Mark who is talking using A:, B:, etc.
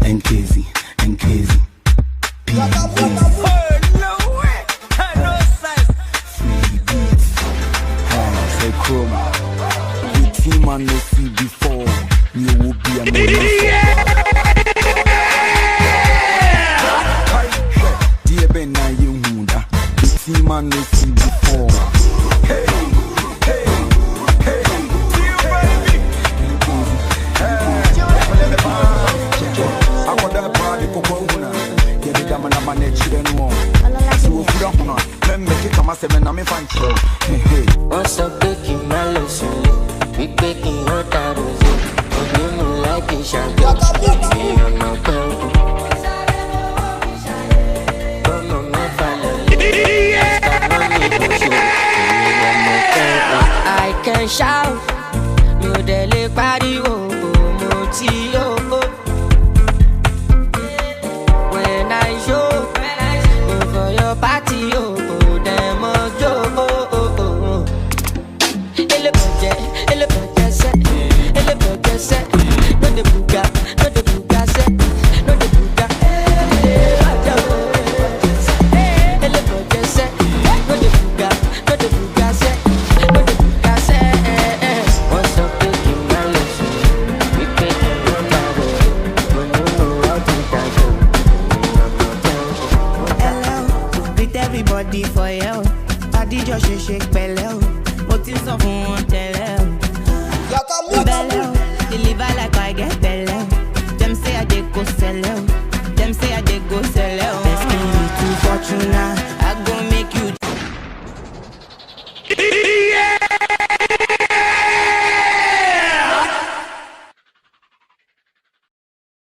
A: NKZ, NKZ. Say chroma. The team I no see before. You will be a man. Dear Ben, now you muda. The team I no see before. Hey, hey, hey, dear baby. I got that party for Corona. Get the Gamma Manage and more. So if you don't know, let me make it come as a man. I'm a fan.
B: What's up, baking my lesson? We baking what I was in. You know, like a shark. Me on my belt. Come on, my family. I can shout. No dele party, oh, moti, oh. When I show, go for your party, oh, them oh, oh.
C: Everybody for you, I did your shake,